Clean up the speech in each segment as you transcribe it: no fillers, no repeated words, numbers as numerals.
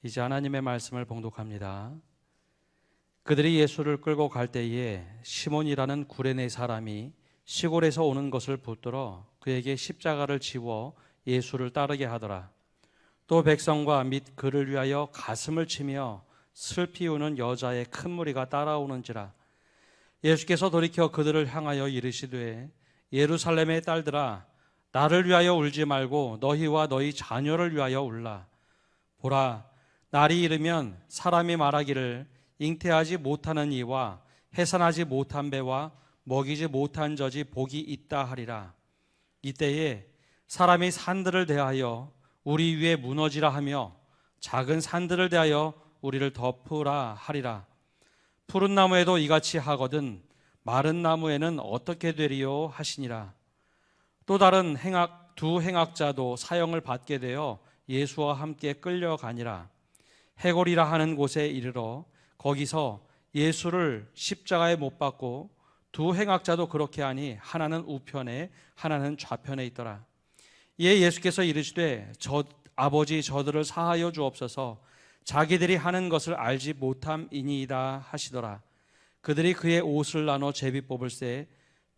이제 하나님의 말씀을 봉독합니다. 그들이 예수를 끌고 갈 때에 시몬이라는 구레네 사람이 시골에서 오는 것을 붙들어 그에게 십자가를 지워 예수를 따르게 하더라. 또 백성과 및 그를 위하여 가슴을 치며 슬피 우는 여자의 큰 무리가 따라오는지라. 예수께서 돌이켜 그들을 향하여 이르시되 예루살렘의 딸들아, 나를 위하여 울지 말고 너희와 너희 자녀를 위하여 울라. 보라, 날이 이르면 사람이 말하기를 잉태하지 못하는 이와 해산하지 못한 배와 먹이지 못한 젖이 복이 있다 하리라. 이때에 사람이 산들을 대하여 우리 위에 무너지라 하며 작은 산들을 대하여 우리를 덮으라 하리라. 푸른 나무에도 이같이 하거든 마른 나무에는 어떻게 되리요 하시니라. 또 다른 두 행악자도 사형을 받게 되어 예수와 함께 끌려가니라. 해골이라 하는 곳에 이르러 거기서 예수를 십자가에 못 박고 두 행악자도 그렇게 하니 하나는 우편에 하나는 좌편에 있더라. 이에 예수께서 이르시되 아버지 저들을 사하여 주옵소서, 자기들이 하는 것을 알지 못함이니이다 하시더라. 그들이 그의 옷을 나눠 제비 뽑을새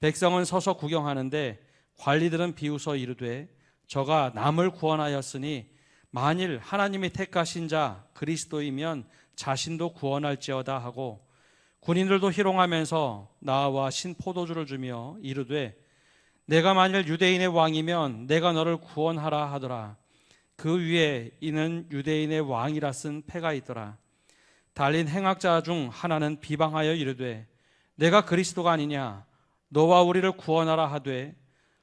백성은 서서 구경하는데 관리들은 비웃어 이르되 저가 남을 구원하였으니 만일 하나님이 택하신 자 그리스도이면 자신도 구원할지어다 하고, 군인들도 희롱하면서 나와 신포도주를 주며 이르되 내가 만일 유대인의 왕이면 내가 너를 구원하라 하더라. 그 위에 이는 유대인의 왕이라 쓴 패가 있더라. 달린 행악자 중 하나는 비방하여 이르되 내가 그리스도가 아니냐, 너와 우리를 구원하라 하되,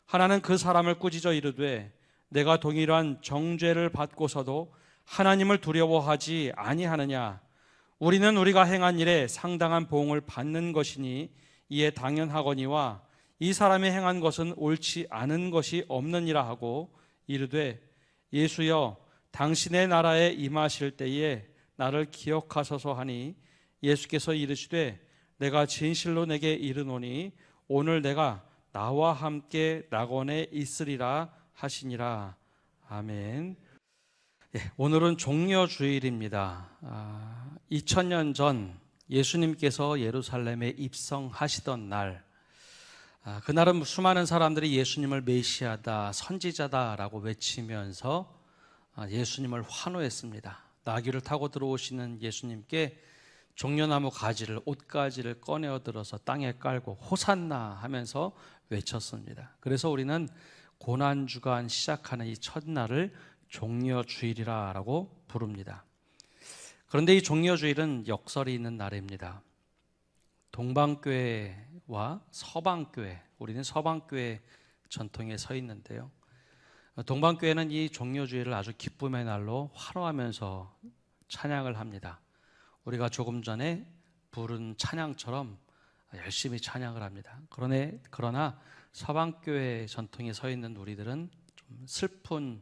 하나는 그 사람을 꾸짖어 이르되 내가 동일한 정죄를 받고서도 하나님을 두려워하지 아니하느냐. 우리는 우리가 행한 일에 상당한 보응을 받는 것이니 이에 당연하거니와 이 사람이 행한 것은 옳지 않은 것이 없느니라 하고 이르되 예수여, 당신의 나라에 임하실 때에 나를 기억하소서 하니, 예수께서 이르시되 내가 진실로 내게 이르노니 오늘 내가 나와 함께 낙원에 있으리라 하시니라. 아멘. 오늘은 종려주일입니다. 2000년 전 예수님께서 예루살렘에 입성하시던 날, 그날은 수많은 사람들이 예수님을 메시아다, 선지자다라고 외치면서 예수님을 환호했습니다. 나귀를 타고 들어오시는 예수님께 종려나무 가지를, 옷가지를 꺼내어 들어서 땅에 깔고 호산나 하면서 외쳤습니다. 그래서 우리는 고난주간 시작하는 이 첫날을 종려주일이라고 부릅니다. 그런데 이 종려주일은 역설이 있는 날입니다. 동방교회와 서방교회, 우리는 서방교회 전통에 서 있는데요, 동방교회는 이 종려주일을 아주 기쁨의 날로 환호하면서 찬양을 합니다. 우리가 조금 전에 부른 찬양처럼 열심히 찬양을 합니다. 그러나 서방교회 전통에 서 있는 우리들은 좀 슬픈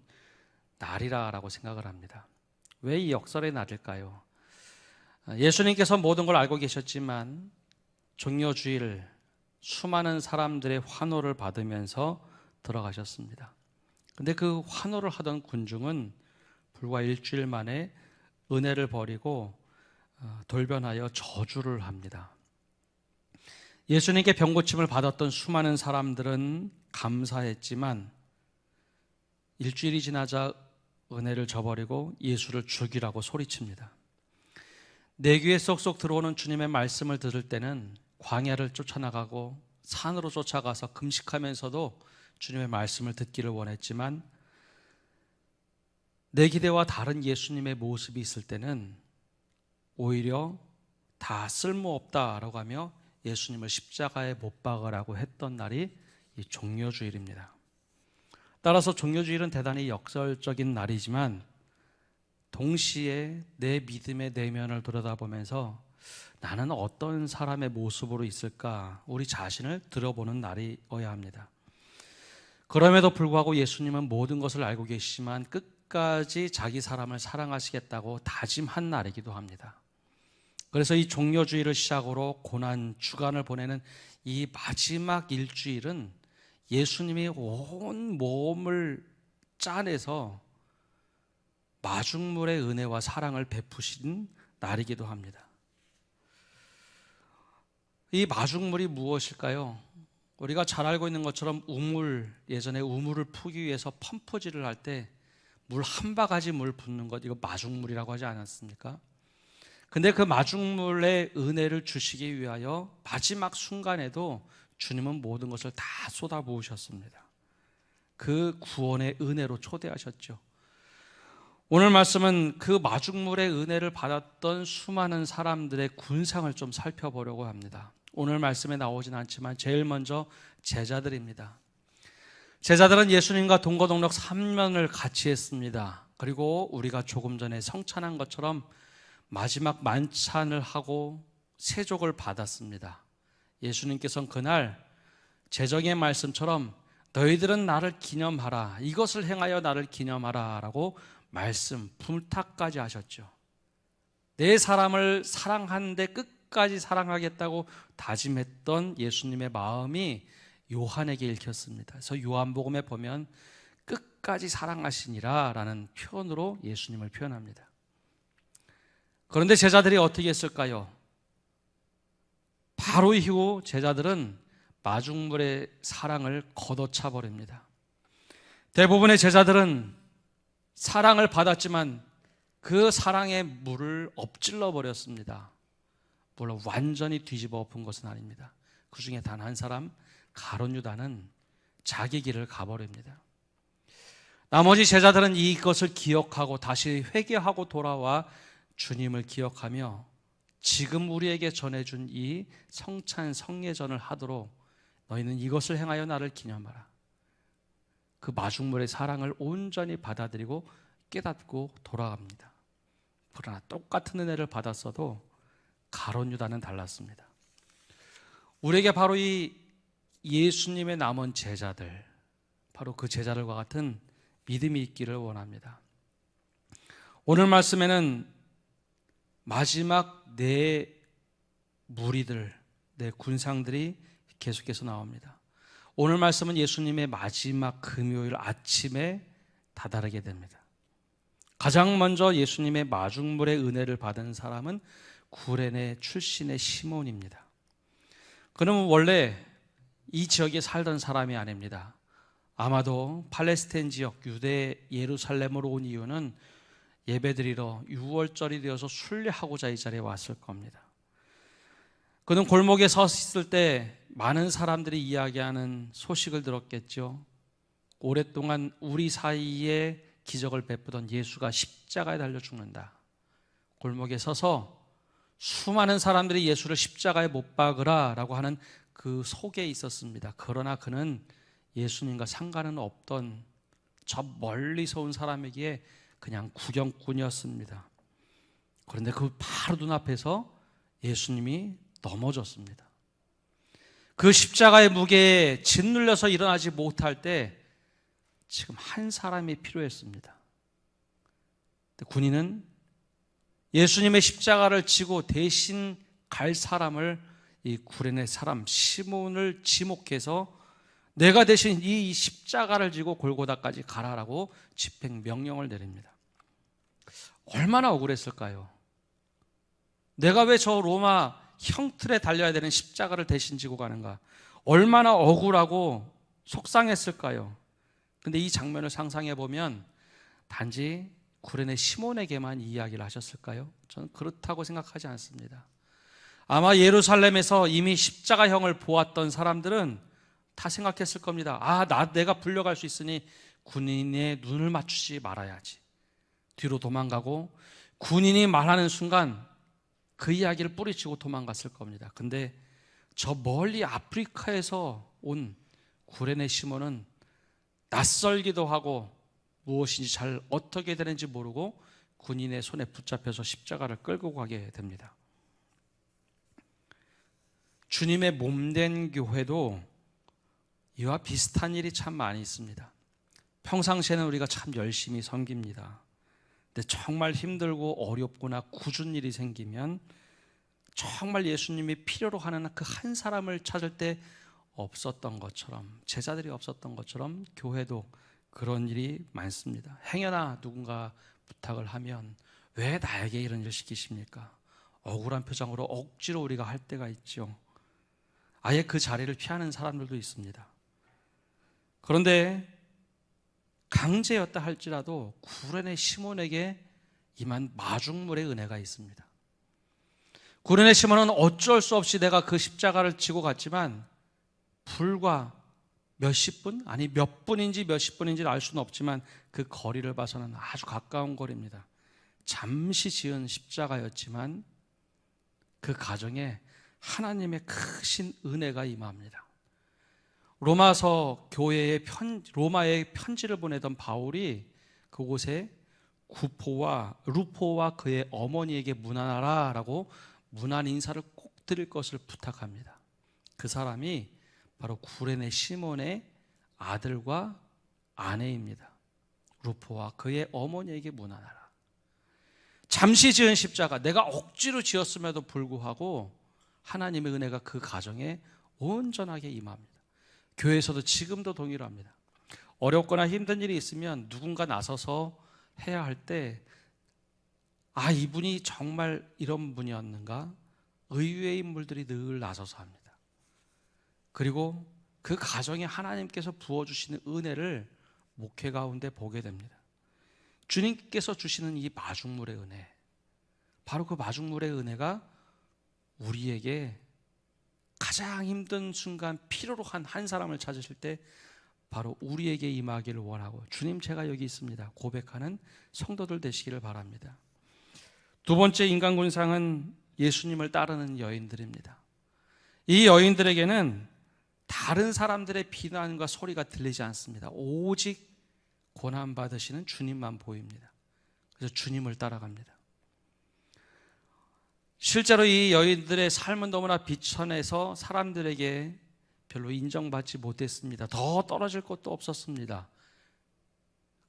날이라고 생각을 합니다. 왜 이 역설의 날일까요? 예수님께서 모든 걸 알고 계셨지만 종려주일 수많은 사람들의 환호를 받으면서 들어가셨습니다. 근데 그 환호를 하던 군중은 불과 일주일 만에 은혜를 버리고 돌변하여 저주를 합니다. 예수님께 병고침을 받았던 수많은 사람들은 감사했지만 일주일이 지나자 은혜를 저버리고 예수를 죽이라고 소리칩니다. 내 귀에 쏙쏙 들어오는 주님의 말씀을 들을 때는 광야를 쫓아나가고 산으로 쫓아가서 금식하면서도 주님의 말씀을 듣기를 원했지만, 내 기대와 다른 예수님의 모습이 있을 때는 오히려 다 쓸모없다라고 하며 예수님을 십자가에 못 박으라고 했던 날이 이 종려주일입니다. 따라서 종려주일은 대단히 역설적인 날이지만 동시에 내 믿음의 내면을 들여다보면서 나는 어떤 사람의 모습으로 있을까, 우리 자신을 들여보는 날이어야 합니다. 그럼에도 불구하고 예수님은 모든 것을 알고 계시지만 끝까지 자기 사람을 사랑하시겠다고 다짐한 날이기도 합니다. 그래서 이 종려주일을 시작으로 고난 주간을 보내는 이 마지막 일주일은 예수님이 온 몸을 짜내서 마중물의 은혜와 사랑을 베푸신 날이기도 합니다. 이 마중물이 무엇일까요? 우리가 잘 알고 있는 것처럼 우물, 예전에 우물을 푸기 위해서 펌프질을 할 때 물 한 바가지 물 붓는 것, 이거 마중물이라고 하지 않았습니까? 근데 그 마중물의 은혜를 주시기 위하여 마지막 순간에도 주님은 모든 것을 다 쏟아부으셨습니다. 그 구원의 은혜로 초대하셨죠. 오늘 말씀은 그 마중물의 은혜를 받았던 수많은 사람들의 군상을 좀 살펴보려고 합니다. 오늘 말씀에 나오진 않지만 제일 먼저 제자들입니다. 제자들은 예수님과 동거동력 3년을 같이 했습니다. 그리고 우리가 조금 전에 성찬한 것처럼 마지막 만찬을 하고 세족을 받았습니다. 예수님께서는 그날 제정의 말씀처럼 너희들은 나를 기념하라, 이것을 행하여 나를 기념하라 라고 말씀, 부탁까지 하셨죠. 내 사람을 사랑하는데 끝까지 사랑하겠다고 다짐했던 예수님의 마음이 요한에게 읽혔습니다. 그래서 요한복음에 보면 끝까지 사랑하시니라 라는 표현으로 예수님을 표현합니다. 그런데 제자들이 어떻게 했을까요? 바로 이후 제자들은 마중물의 사랑을 걷어차 버립니다. 대부분의 제자들은 사랑을 받았지만 그 사랑의 물을 엎질러 버렸습니다. 물론 완전히 뒤집어 엎은 것은 아닙니다. 그 중에 단 한 사람, 가룟 유다는 자기 길을 가버립니다. 나머지 제자들은 이것을 기억하고 다시 회개하고 돌아와 주님을 기억하며 지금 우리에게 전해준 이 성찬 성례전을 하도록 너희는 이것을 행하여 나를 기념하라. 그 마중물의 사랑을 온전히 받아들이고 깨닫고 돌아갑니다. 그러나 똑같은 은혜를 받았어도 가룟 유다는 달랐습니다. 우리에게 바로 이 예수님의 남은 제자들, 바로 그 제자들과 같은 믿음이 있기를 원합니다. 오늘 말씀에는 마지막 네 무리들, 네 군상들이 계속해서 나옵니다. 오늘 말씀은 예수님의 마지막 금요일 아침에 다다르게 됩니다. 가장 먼저 예수님의 마중물의 은혜를 받은 사람은 구레네 출신의 시몬입니다. 그는 원래 이 지역에 살던 사람이 아닙니다. 아마도 팔레스타인 지역 유대 예루살렘으로 온 이유는 예배드리러 6월절이 되어서 순례하고자 이 자리에 왔을 겁니다. 그는 골목에 서 있을 때 많은 사람들이 이야기하는 소식을 들었겠죠. 오랫동안 우리 사이에 기적을 베푸던 예수가 십자가에 달려 죽는다. 골목에 서서 수많은 사람들이 예수를 십자가에 못 박으라 라고 하는 그 속에 있었습니다. 그러나 그는 예수님과 상관은 없던 저 멀리서 온 사람에게 그냥 구경꾼이었습니다. 그런데 그 바로 눈앞에서 예수님이 넘어졌습니다. 그 십자가의 무게에 짓눌려서 일어나지 못할 때 지금 한 사람이 필요했습니다. 군인은 예수님의 십자가를 지고 대신 갈 사람을, 이 구레네 사람 시몬을 지목해서 내가 대신 이 십자가를 지고 골고다까지 가라라고 집행 명령을 내립니다. 얼마나 억울했을까요? 내가 왜 저 로마 형틀에 달려야 되는 십자가를 대신 지고 가는가? 얼마나 억울하고 속상했을까요? 근데 이 장면을 상상해 보면 단지 구레네 시몬에게만 이 이야기를 하셨을까요? 저는 그렇다고 생각하지 않습니다. 아마 예루살렘에서 이미 십자가형을 보았던 사람들은 다 생각했을 겁니다. 내가 불려갈 수 있으니 군인의 눈을 맞추지 말아야지. 뒤로 도망가고 군인이 말하는 순간 그 이야기를 뿌리치고 도망갔을 겁니다. 근데 저 멀리 아프리카에서 온 구레네 시몬은 낯설기도 하고 무엇인지 잘 어떻게 되는지 모르고 군인의 손에 붙잡혀서 십자가를 끌고 가게 됩니다. 주님의 몸된 교회도 이와 비슷한 일이 참 많이 있습니다. 평상시에는 우리가 참 열심히 섬깁니다. 근데 정말 힘들고 어렵거나 굳은 일이 생기면 정말 예수님이 필요로 하는 그 한 사람을 찾을 때 없었던 것처럼, 제자들이 없었던 것처럼 교회도 그런 일이 많습니다. 행여나 누군가 부탁을 하면 왜 나에게 이런 일 시키십니까? 억울한 표정으로 억지로 우리가 할 때가 있죠. 아예 그 자리를 피하는 사람들도 있습니다. 그런데 강제였다 할지라도 구레네 시몬에게 임한 마중물의 은혜가 있습니다. 구레네 시몬은 어쩔 수 없이 내가 그 십자가를 지고 갔지만 불과 몇십 분? 아니 몇 분인지 몇십 분인지 알 수는 없지만 그 거리를 봐서는 아주 가까운 거리입니다. 잠시 지은 십자가였지만 그 가정에 하나님의 크신 은혜가 임합니다. 로마서 교회에 로마에 편지를 보내던 바울이 그곳에 루포와 그의 어머니에게 문안하라 라고 문안 인사를 꼭 드릴 것을 부탁합니다. 그 사람이 바로 구레네 시몬의 아들과 아내입니다. 루포와 그의 어머니에게 문안하라. 잠시 지은 십자가, 내가 억지로 지었음에도 불구하고 하나님의 은혜가 그 가정에 온전하게 임합니다. 교회에서도 지금도 동일합니다. 어렵거나 힘든 일이 있으면 누군가 나서서 해야 할 때 이분이 정말 이런 분이었는가? 의외의 인물들이 늘 나서서 합니다. 그리고 그 가정에 하나님께서 부어주시는 은혜를 목회 가운데 보게 됩니다. 주님께서 주시는 이 마중물의 은혜, 바로 그 마중물의 은혜가 우리에게 가장 힘든 순간 필요로 한 사람을 찾으실 때 바로 우리에게 임하기를 원하고, 주님 제가 여기 있습니다 고백하는 성도들 되시기를 바랍니다. 두 번째 인간군상은 예수님을 따르는 여인들입니다. 이 여인들에게는 다른 사람들의 비난과 소리가 들리지 않습니다. 오직 고난받으시는 주님만 보입니다. 그래서 주님을 따라갑니다. 실제로 이 여인들의 삶은 너무나 비천해서 사람들에게 별로 인정받지 못했습니다. 더 떨어질 것도 없었습니다.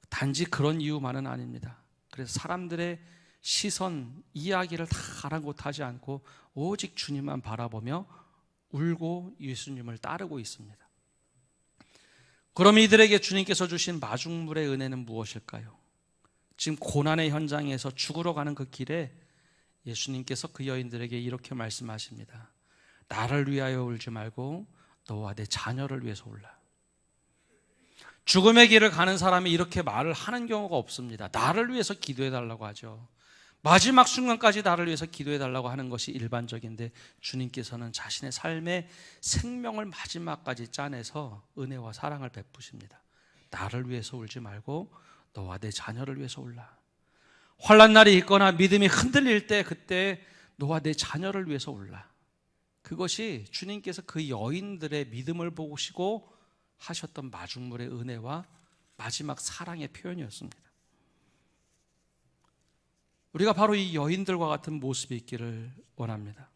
단지 그런 이유만은 아닙니다. 그래서 사람들의 시선, 이야기를 다 아랑곳하지 않고 오직 주님만 바라보며 울고 예수님을 따르고 있습니다. 그럼 이들에게 주님께서 주신 마중물의 은혜는 무엇일까요? 지금 고난의 현장에서 죽으러 가는 그 길에 예수님께서 그 여인들에게 이렇게 말씀하십니다. 나를 위하여 울지 말고 너와 내 자녀를 위해서 울라. 죽음의 길을 가는 사람이 이렇게 말을 하는 경우가 없습니다. 나를 위해서 기도해달라고 하죠. 마지막 순간까지 나를 위해서 기도해달라고 하는 것이 일반적인데, 주님께서는 자신의 삶의 생명을 마지막까지 짜내서 은혜와 사랑을 베푸십니다. 나를 위해서 울지 말고 너와 내 자녀를 위해서 울라. 환난 날이 있거나 믿음이 흔들릴 때 그때 너와 내 자녀를 위해서 울라. 그것이 주님께서 그 여인들의 믿음을 보시고 하셨던 마중물의 은혜와 마지막 사랑의 표현이었습니다. 우리가 바로 이 여인들과 같은 모습이 있기를 원합니다.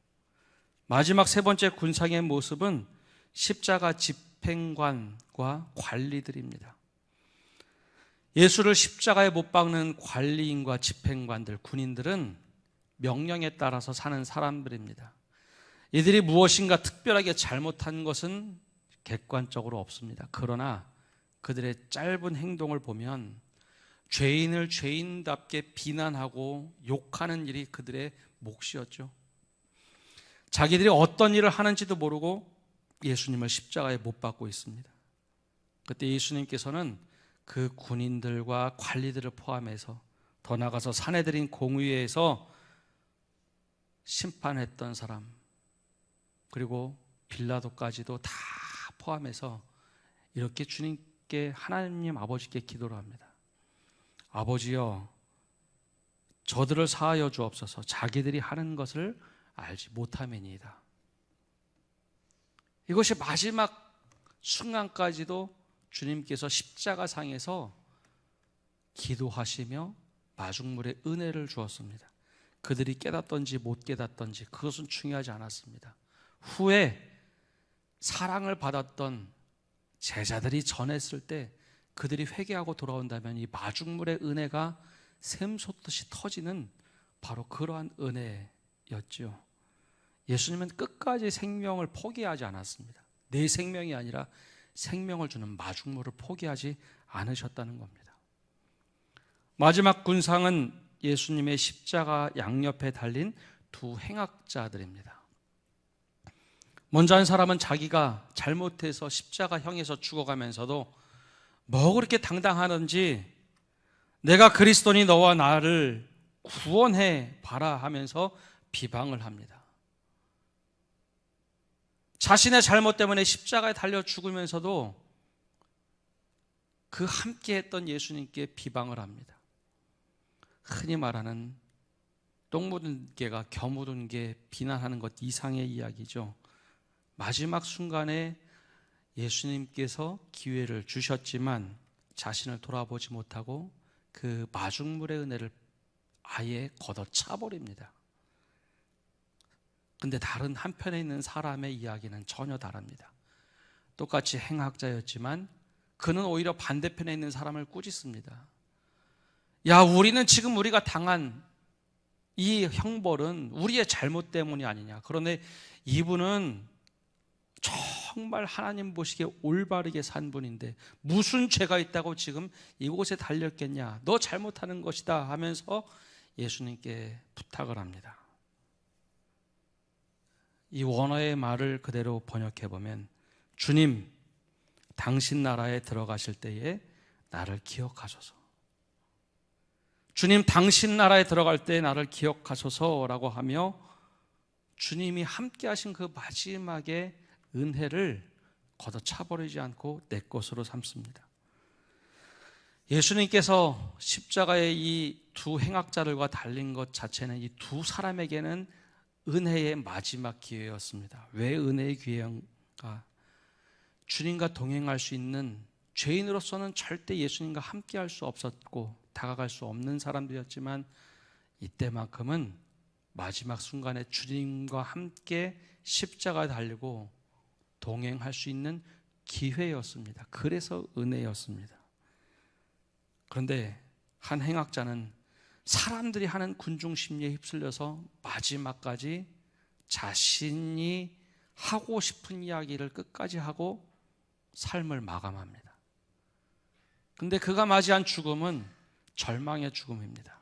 마지막 세 번째 군상의 모습은 십자가 집행관과 관리들입니다. 예수를 십자가에 못 박는 관리인과 집행관들, 군인들은 명령에 따라서 사는 사람들입니다. 이들이 무엇인가 특별하게 잘못한 것은 객관적으로 없습니다. 그러나 그들의 짧은 행동을 보면 죄인을 죄인답게 비난하고 욕하는 일이 그들의 몫이었죠. 자기들이 어떤 일을 하는지도 모르고 예수님을 십자가에 못 박고 있습니다. 그때 예수님께서는 그 군인들과 관리들을 포함해서 더 나아가서 사내들인 공의회에서 심판했던 사람, 그리고 빌라도까지도 다 포함해서 이렇게 주님께, 하나님 아버지께 기도를 합니다. 아버지여, 저들을 사하여 주옵소서. 자기들이 하는 것을 알지 못함이니이다. 이것이 마지막 순간까지도 주님께서 십자가상에서 기도하시며 마중물의 은혜를 주었습니다. 그들이 깨닫던지 못 깨닫던지 그것은 중요하지 않았습니다. 후에 사랑을 받았던 제자들이 전했을 때 그들이 회개하고 돌아온다면 이 마중물의 은혜가 샘솟듯이 터지는 바로 그러한 은혜였죠. 예수님은 끝까지 생명을 포기하지 않았습니다. 내 생명이 아니라 생명을 주는 마중물을 포기하지 않으셨다는 겁니다. 마지막 군상은 예수님의 십자가 양옆에 달린 두 행악자들입니다. 먼저 한 사람은 자기가 잘못해서 십자가형에서 죽어가면서도 뭐 그렇게 당당하는지 내가 그리스도니 너와 나를 구원해 봐라 하면서 비방을 합니다. 자신의 잘못 때문에 십자가에 달려 죽으면서도 그 함께했던 예수님께 비방을 합니다. 흔히 말하는 똥 묻은 개가 겨 묻은 개 비난하는 것 이상의 이야기죠. 마지막 순간에 예수님께서 기회를 주셨지만 자신을 돌아보지 못하고 그 마중물의 은혜를 아예 걷어차버립니다. 근데 다른 한편에 있는 사람의 이야기는 전혀 다릅니다. 똑같이 행악자였지만 그는 오히려 반대편에 있는 사람을 꾸짖습니다. 야, 우리는 지금 우리가 당한 이 형벌은 우리의 잘못 때문이 아니냐. 그런데 이분은 정말 하나님 보시기에 올바르게 산 분인데 무슨 죄가 있다고 지금 이곳에 달렸겠냐. 너 잘못하는 것이다 하면서 예수님께 부탁을 합니다. 이 원어의 말을 그대로 번역해 보면, 주님, 당신 나라에 들어가실 때에 나를 기억하소서. 주님, 당신 나라에 들어갈 때 나를 기억하소서라고 하며 주님이 함께 하신 그 마지막의 은혜를 걷어차버리지 않고 내 것으로 삼습니다. 예수님께서 십자가의 이 두 행악자들과 달린 것 자체는 이 두 사람에게는 은혜의 마지막 기회였습니다. 왜 은혜의 기회인가? 주님과 동행할 수 있는, 죄인으로서는 절대 예수님과 함께 할 수 없었고 다가갈 수 없는 사람들이었지만 이때만큼은 마지막 순간에 주님과 함께 십자가에 달리고 동행할 수 있는 기회였습니다. 그래서 은혜였습니다. 그런데 한 행악자는 사람들이 하는 군중 심리에 휩쓸려서 마지막까지 자신이 하고 싶은 이야기를 끝까지 하고 삶을 마감합니다. 근데 그가 맞이한 죽음은 절망의 죽음입니다.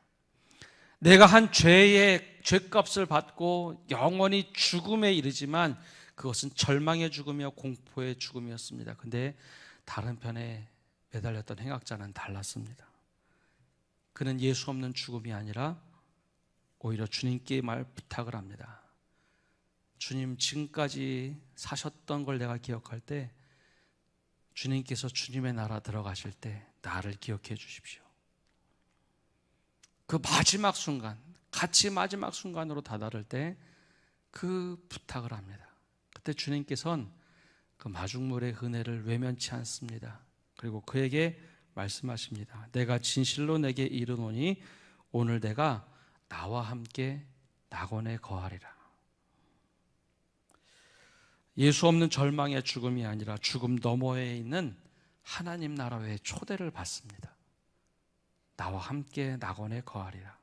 내가 한 죄의 죄값을 받고 영원히 죽음에 이르지만 그것은 절망의 죽음이요 공포의 죽음이었습니다. 근데 다른 편에 매달렸던 행악자는 달랐습니다. 그는 예수 없는 죽음이 아니라 오히려 주님께 말 부탁을 합니다. 주님, 지금까지 사셨던 걸 내가 기억할 때 주님께서 주님의 나라 들어가실 때 나를 기억해 주십시오. 그 마지막 순간, 같이 마지막 순간으로 다다를 때 그 부탁을 합니다. 그때 주님께서는 그 마중물의 은혜를 외면치 않습니다. 그리고 그에게 말씀하십니다. 내가 진실로 내게 이르노니 오늘 내가 나와 함께 낙원에 거하리라. 예수 없는 절망의 죽음이 아니라 죽음 너머에 있는 하나님 나라의 초대를 받습니다. 나와 함께 낙원에 거하리라.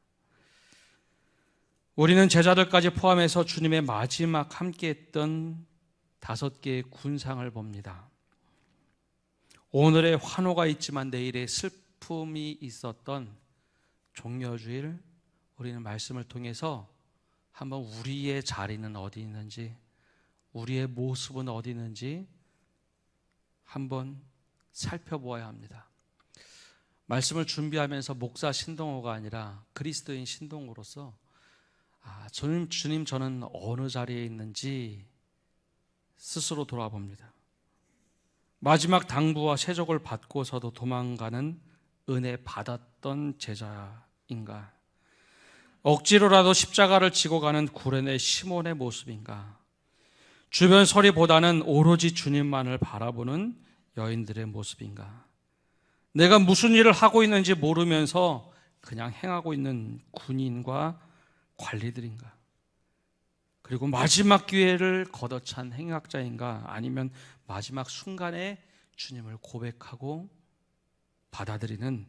우리는 제자들까지 포함해서 주님의 마지막 함께했던 5개의 군상을 봅니다. 오늘의 환호가 있지만 내일의 슬픔이 있었던 종려주일, 우리는 말씀을 통해서 한번 우리의 자리는 어디 있는지, 우리의 모습은 어디 있는지 한번 살펴보아야 합니다. 말씀을 준비하면서 목사 신동호가 아니라 그리스도인 신동호로서 주님 저는 어느 자리에 있는지 스스로 돌아봅니다. 마지막 당부와 세족을 받고서도 도망가는 은혜 받았던 제자인가? 억지로라도 십자가를 지고 가는 구레네 시몬의 모습인가? 주변 소리보다는 오로지 주님만을 바라보는 여인들의 모습인가? 내가 무슨 일을 하고 있는지 모르면서 그냥 행하고 있는 군인과 관리들인가? 그리고 마지막 기회를 걷어찬 행악자인가? 아니면 마지막 순간에 주님을 고백하고 받아들이는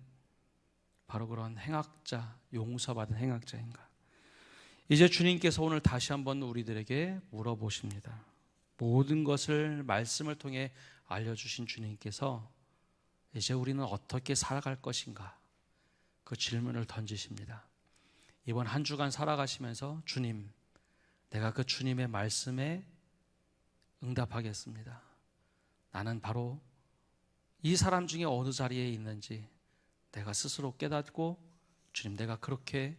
바로 그런 행악자, 용서받은 행악자인가? 이제 주님께서 오늘 다시 한번 우리들에게 물어보십니다. 모든 것을 말씀을 통해 알려주신 주님께서 이제 우리는 어떻게 살아갈 것인가? 그 질문을 던지십니다. 이번 한 주간 살아가시면서 주님, 내가 그 주님의 말씀에 응답하겠습니다. 나는 바로 이 사람 중에 어느 자리에 있는지 내가 스스로 깨닫고 주님, 내가 그렇게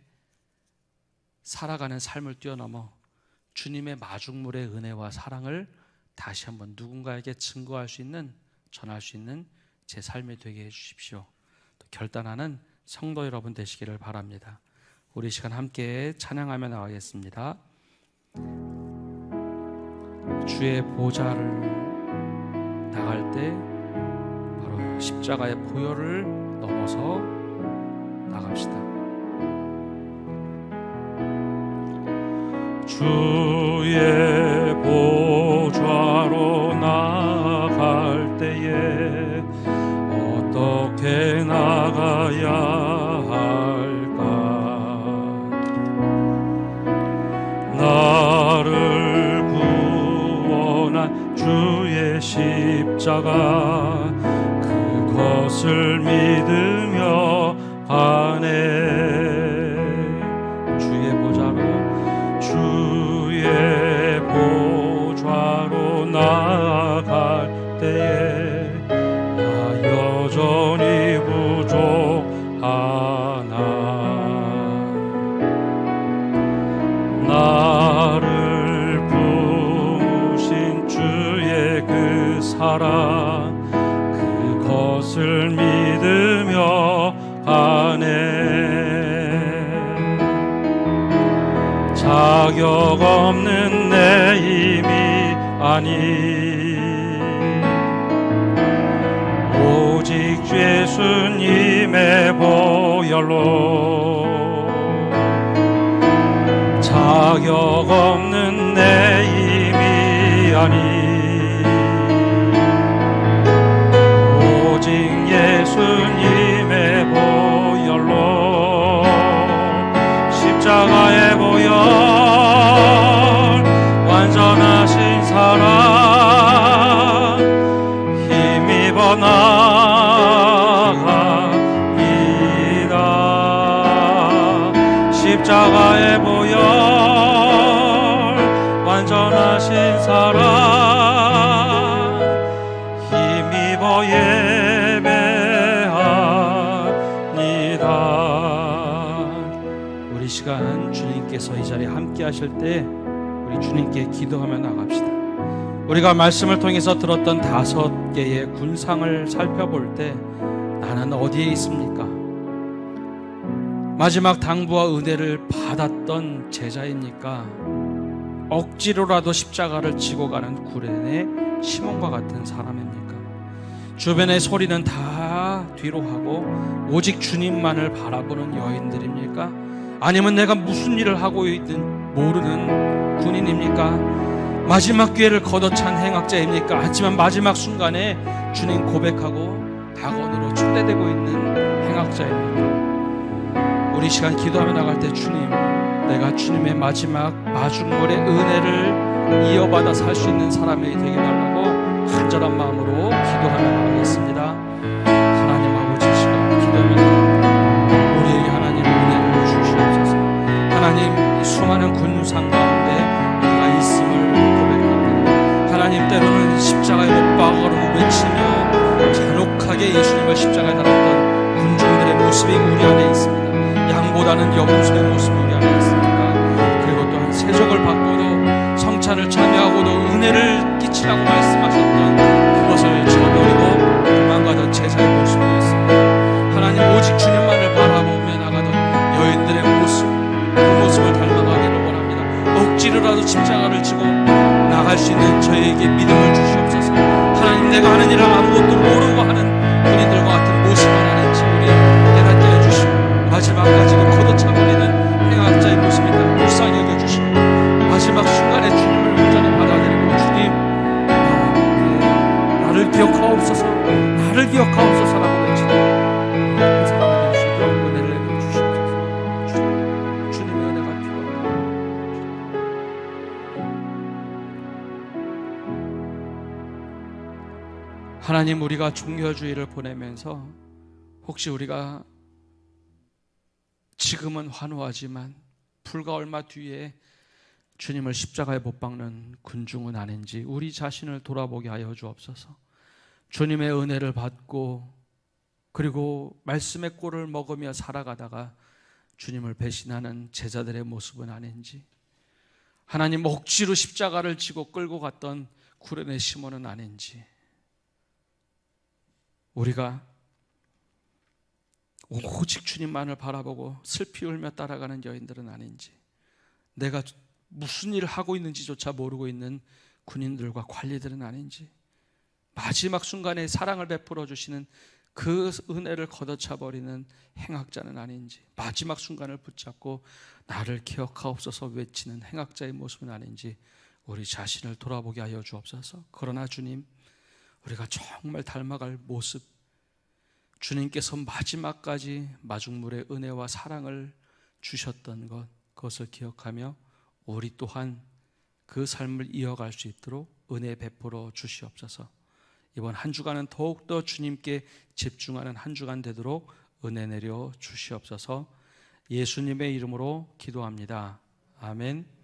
살아가는 삶을 뛰어넘어 주님의 마중물의 은혜와 사랑을 다시 한번 누군가에게 증거할 수 있는, 전할 수 있는 제 삶이 되게 해주십시오. 또 결단하는 성도 여러분 되시기를 바랍니다. 우리 시간 함께 찬양하며 나가겠습니다. 주의 보좌를 나갈 때 바로 십자가의 보혈을 넘어서 나갑시다. 주의 보좌로 나갈 때에 어떻게 나가야 할까? 나를 구원한 주의 십자가, 그것을 믿으며 가네. 주의 보좌로 나갈 때에 나 여전히 부족하나. 나를 부으신 주의 그 사랑, 그것을 믿으며 가네. 자격 없는 내 힘이 아니, 오직 예수님의 보혈로. 자격 없는 내 힘이 아니, 오직 예수님의 보혈로. 십자가의 보혈, 완전하신 사랑, 힘입어 나가리라. 십자가의 보혈, 완전하신 사랑, 힘입어 예배하니라. 우리 시간 주님께서 이 자리에 함께 하실 때 우리 주님께 기도하며 나갑시다. 우리가 말씀을 통해서 들었던 5개의 군상을 살펴볼 때 나는 어디에 있습니까? 마지막 당부와 은혜를 받았던 제자입니까? 억지로라도 십자가를 지고 가는 구레네 시몬과 같은 사람입니까? 주변의 소리는 다 뒤로 하고 오직 주님만을 바라보는 여인들입니까? 아니면 내가 무슨 일을 하고 있든 모르는 군인입니까? 마지막 기회를 걷어찬 행악자입니까? 하지만 마지막 순간에 주님 고백하고 낙원으로 초대되고 있는 행악자입니까? 우리 시간 기도하며 나갈 때 주님, 내가 주님의 마지막 마중물의 은혜를 이어받아 살 수 있는 사람이 되게 달라고 간절한 마음으로 기도하며 나가겠습니다. 하나님 아버지, 시간 기도하며 나갑니다. 우리에게 하나님의 은혜를 주시옵소서. 하나님, 이 수많은 군상 가운데 우리가 있음을 고백합니다. 하나님, 때로는 십자가의 못 박으로 외치며 잔혹하게 예수님을 십자가에 달았던 군중들의 모습이 우리 안에 있습니다. 양보다는 여군수의 모습이 우리 안에 있습니다. 그리고 또한 세족을 받고도 성찬을 참여하고도 은혜를 끼치라고 말씀하셨던 그것을 저버리고 도망가던 제자의 모습이 있습니다. 하나님, 오직 주님만을 바라보며 나가던 여인들의 모습, 그 모습을 닮아가기를 원합니다. 억지로라도 십자가를 지고 나갈 수 있는 저에게 믿음을 주시옵소서. 하나님, 내가 하는 일을 아무것도 모르고 하는 군인들과 같은 모습은 아닌지 우리 깨닫게 해주시고 마지막까지 걷어차버리는 행악자의 모습이다 불쌍히 여겨주시고 마지막 순간에 주님을 온전히 받아들이고 주님, 나를 기억하옵소서, 나를 기억하옵소서라고 외치는 그 사람이 될 수 있도록 은혜를 내려주시옵소서. 주님의 은혜가 필요합니다. 하나님, 우리가 종려주의를 보내면서 혹시 우리가 지금은 환호하지만 불과 얼마 뒤에 주님을 십자가에 못 박는 군중은 아닌지 우리 자신을 돌아보게 하여 주옵소서. 주님의 은혜를 받고 그리고 말씀의 꼴을 먹으며 살아가다가 주님을 배신하는 제자들의 모습은 아닌지, 하나님 억지로 십자가를 지고 끌고 갔던 구레네 시몬은 아닌지, 우리가 오직 주님만을 바라보고 슬피 울며 따라가는 여인들은 아닌지, 내가 무슨 일을 하고 있는지조차 모르고 있는 군인들과 관리들은 아닌지, 마지막 순간에 사랑을 베풀어 주시는 그 은혜를 걷어차 버리는 행악자는 아닌지, 마지막 순간을 붙잡고 나를 기억하옵소서 외치는 행악자의 모습은 아닌지 우리 자신을 돌아보게 하여 주옵소서. 그러나 주님, 우리가 정말 닮아갈 모습, 주님께서 마지막까지 마중물의 은혜와 사랑을 주셨던 것, 그것을 기억하며 우리 또한 그 삶을 이어갈 수 있도록 은혜 베풀어 주시옵소서. 이번 한 주간은 더욱더 주님께 집중하는 한 주간 되도록 은혜 내려 주시옵소서. 예수님의 이름으로 기도합니다. 아멘.